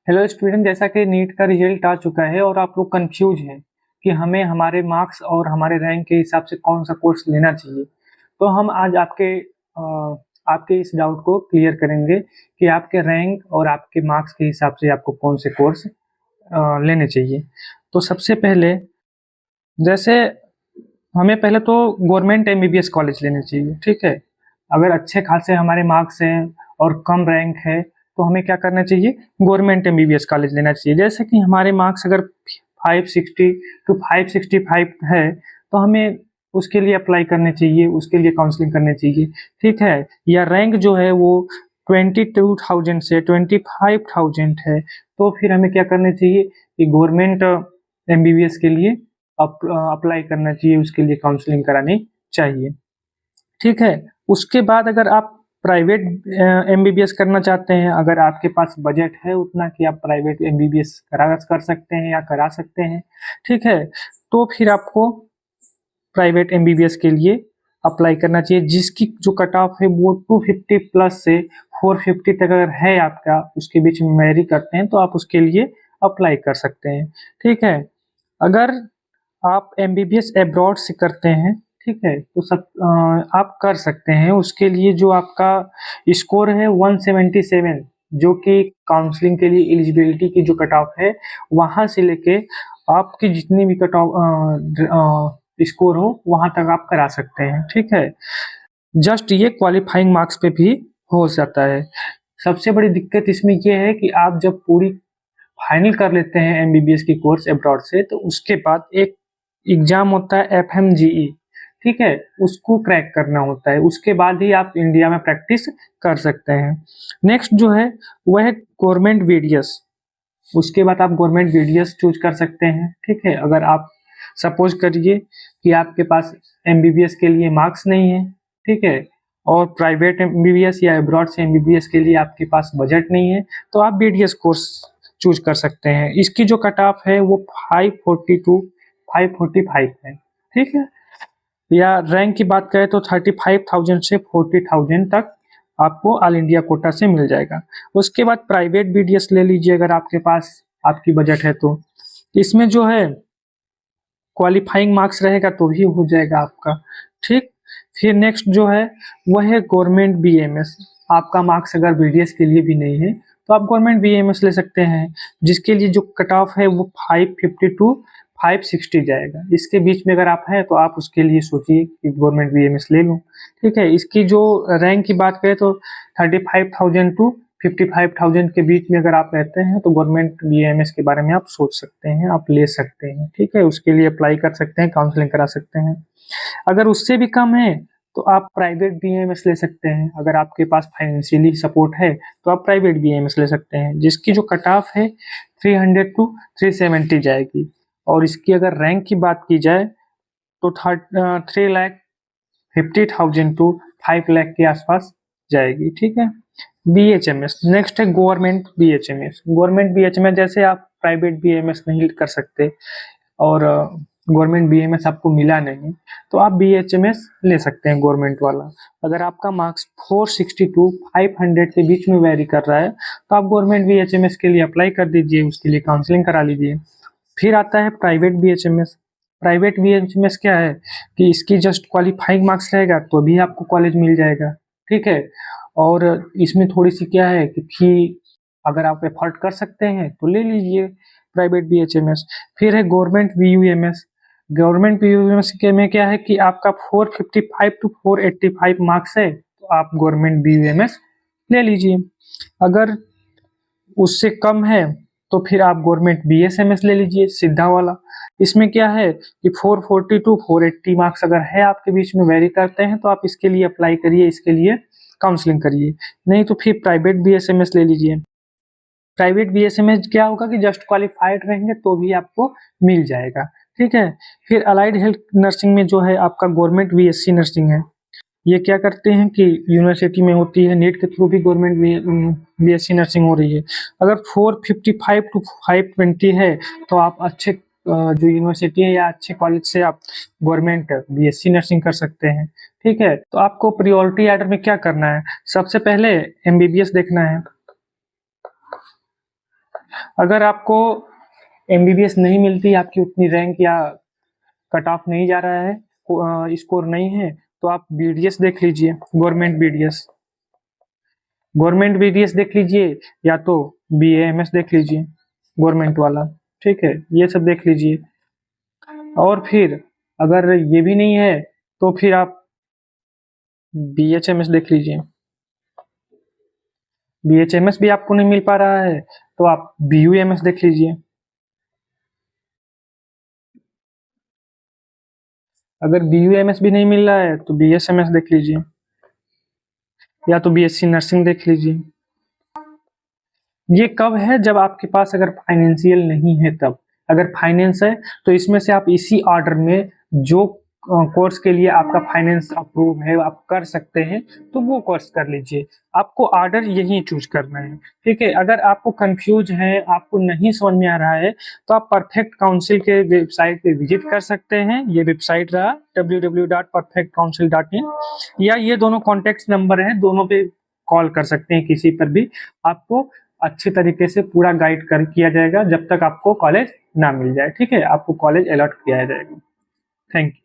Hello student, जैसा कि NEET का रिजल्ट आ चुका है और आप लोग कंफ्यूज हैं कि हमें हमारे मार्क्स और हमारे रैंक के हिसाब से कौन सा कोर्स लेना चाहिए। तो हम आज आपके इस डाउट को क्लियर करेंगे कि आपके रैंक और आपके मार्क्स के हिसाब से आपको कौन से कोर्स लेने चाहिए। तो सबसे पहले जैसे हमें पहले तो गवर्नमेंट एमबीबीएस कॉलेज लेने चाहिए, ठीक है। अगर अच्छे खासे हमारे मार्क्स हैं और कम रैंक है तो हमें क्या करना चाहिए, गवर्नमेंट एमबीबीएस कॉलेज लेना चाहिए। जैसे कि हमारे मार्क्स अगर 560 टू 565 है तो हमें उसके लिए अप्लाई करने चाहिए, उसके लिए काउंसलिंग करने चाहिए, ठीक है। या रैंक जो है वो 22,000 से 25,000 है तो फिर हमें क्या करना चाहिए कि गवर्नमेंट एमबीबीएस के लिए अप्लाई करना चाहिए, उसके लिए काउंसलिंग करानी चाहिए, ठीक है। उसके बाद अगर आप प्राइवेट एमबीबीएस करना चाहते हैं, अगर आपके पास बजट है उतना कि आप प्राइवेट एमबीबीएस कर सकते हैं या करा सकते हैं, ठीक है, तो फिर आपको प्राइवेट एमबीबीएस के लिए अप्लाई करना चाहिए, जिसकी जो कट ऑफ है वो 250 प्लस से 450 तक अगर है आपका, उसके बीच में वेरी करते हैं तो आप उसके लिए अप्लाई कर सकते हैं, ठीक है। अगर आप एमबीबीएस अब्रॉड से करते हैं, ठीक है, तो आप कर सकते हैं। उसके लिए जो आपका स्कोर है 177, जो कि काउंसलिंग के लिए एलिजिबिलिटी की जो कट ऑफ है वहां से लेके आपकी जितनी भी कट ऑफ स्कोर हो वहां तक आप करा सकते हैं, ठीक है। जस्ट ये क्वालिफाइंग मार्क्स पे भी हो जाता है। सबसे बड़ी दिक्कत इसमें ये है कि आप जब पूरी फाइनल कर लेते हैं एमबीबीएस की कोर्स अब्रॉड से, तो उसके बाद एक एग्जाम होता है एफएमजीई, ठीक है, उसको क्रैक करना होता है। उसके बाद ही आप इंडिया में प्रैक्टिस कर सकते हैं। नेक्स्ट जो है वह है गवर्नमेंट बीडीएस। उसके बाद आप गवर्नमेंट बीडीएस चूज कर सकते हैं, ठीक है। अगर आप सपोज करिए कि आपके पास एमबीबीएस के लिए मार्क्स नहीं है, ठीक है, और प्राइवेट एमबीबीएस या अब्रॉड से एमबीबीएस के लिए आपके पास बजट नहीं है, तो आप बीडीएस कोर्स चूज कर सकते हैं। इसकी जो कट ऑफ है वो 540 टू 545 है, ठीक है। या रैंक की बात करें तो 35,000 से 40,000 तक आपको ऑल इंडिया कोटा से मिल जाएगा। उसके बाद प्राइवेट बीडीएस ले लीजिए अगर आपके पास आपकी बजट है तो। इसमें जो है क्वालिफाइंग मार्क्स रहेगा तो भी हो जाएगा आपका, ठीक। फिर नेक्स्ट जो है वह है गवर्नमेंट बीएमएस। आपका मार्क्स अगर बीडीएस के लिए भी नहीं है तो आप गवर्नमेंट बीएमएस ले सकते हैं, जिसके लिए जो कट ऑफ है वो 550 टू 560 जाएगा। इसके बीच में अगर आप हैं तो आप उसके लिए सोचिए कि गवर्नमेंट बीएमएस ले लूँ, ठीक है। इसकी जो रैंक की बात करें तो 35,000 टू 55,000 के बीच में अगर आप रहते हैं तो गवर्नमेंट बीएमएस के बारे में आप सोच सकते हैं, आप ले सकते हैं, ठीक है। उसके लिए अप्लाई कर सकते हैं, काउंसलिंग करा सकते हैं। अगर उससे भी कम है तो आप प्राइवेट बीएमएस ले सकते हैं। अगर आपके पास फाइनेंशियली सपोर्ट है तो आप प्राइवेट बीएमएस ले सकते हैं, जिसकी जो कट ऑफ है 300 टू 370 जाएगी। और इसकी अगर रैंक की बात की जाए तो 3,50,000 टू 5 लाख के आसपास जाएगी, ठीक है। बीएचएमएस नेक्स्ट है गवर्नमेंट बीएचएमएस। गवर्नमेंट बीएचएमएस जैसे आप प्राइवेट बीएमएस नहीं कर सकते और गवर्नमेंट बीएमएस आपको मिला नहीं तो आप बीएचएमएस ले सकते हैं गवर्नमेंट वाला। अगर आपका मार्क्स 460 टू 500 के बीच में वेरी कर रहा है तो आप गवर्नमेंट बीएचएमएस के लिए अप्लाई कर दीजिए, उसके लिए काउंसलिंग करा लीजिए। फिर आता है प्राइवेट बीएचएमएस। प्राइवेट बीएचएमएस क्या है कि इसकी जस्ट क्वालिफाइंग मार्क्स रहेगा तो भी आपको कॉलेज मिल जाएगा, ठीक है। और इसमें थोड़ी सी क्या है कि फी अगर आप एफर्ट कर सकते हैं तो ले लीजिए प्राइवेट बीएचएमएस। फिर है गवर्नमेंट बीयूएमएस। गवर्नमेंट बीयूएमएस के में क्या है कि आपका 455 टू 485 मार्क्स है तो आप गवर्नमेंट बीयूएमएस ले लीजिए। अगर उससे कम है तो फिर आप गवर्नमेंट बीएसएमएस ले लीजिए, सीधा वाला। इसमें क्या है कि 440 टू 480 मार्क्स अगर है आपके बीच में वेरी करते हैं तो आप इसके लिए अप्लाई करिए, इसके लिए काउंसलिंग करिए। नहीं तो फिर प्राइवेट बीएसएमएस ले लीजिए। प्राइवेट बीएसएमएस क्या होगा कि जस्ट क्वालिफाइड रहेंगे तो भी आपको मिल जाएगा, ठीक है। फिर अलाइड हेल्थ नर्सिंग में जो है आपका गवर्नमेंट बीएससी नर्सिंग है। ये क्या करते हैं कि यूनिवर्सिटी में होती है, नीट के थ्रू भी गवर्नमेंट बीएससी नर्सिंग हो रही है। अगर 455 टू 520 है तो आप अच्छे जो यूनिवर्सिटी है या अच्छे कॉलेज से आप गवर्नमेंट बीएससी नर्सिंग कर सकते हैं, ठीक है। तो आपको प्रायोरिटी ऑर्डर में क्या करना है, सबसे पहले एमबीबीएस देखना है। अगर आपको एमबीबीएस नहीं मिलती, आपकी उतनी रैंक या कट ऑफ नहीं जा रहा है, स्कोर नहीं है, तो आप बीडीएस देख लीजिए, गवर्नमेंट बीडीएस। गवर्नमेंट बीडीएस देख लीजिए, या तो बीएएमएस देख लीजिए, गवर्नमेंट वाला। ठीक है, ये सब देख लीजिए। और फिर अगर ये भी नहीं है तो फिर आप बीएचएमएस देख लीजिए। बीएचएमएस भी आपको नहीं मिल पा रहा है तो आप बीयूएमएस देख लीजिए। अगर बीयूएमएस भी नहीं मिल रहा है तो बीएसएमएस देख लीजिए, या तो बीएससी नर्सिंग देख लीजिए। ये कब है? जब आपके पास अगर फाइनेंशियल नहीं है तब। अगर फाइनेंस है तो इसमें से आप इसी ऑर्डर में जो कोर्स के लिए आपका फाइनेंस अप्रूव है, आप कर सकते हैं, तो वो कोर्स कर लीजिए। आपको ऑर्डर यही चूज करना है। ठीक है, अगर आपको कंफ्यूज है, आपको नहीं समझ में आ रहा है, तो आप परफेक्ट काउंसिल के वेबसाइट पे विजिट कर सकते हैं। ये वेबसाइट रहा www.perfectcouncil.in, या ये दोनों कॉन्टेक्ट नंबर हैं, दोनों पे कॉल कर सकते हैं किसी पर भी। आपको अच्छे तरीके से पूरा गाइड कर किया जाएगा जब तक आपको कॉलेज ना मिल जाए। ठीक है, आपको कॉलेज अलॉट किया जाएगा। Thank you.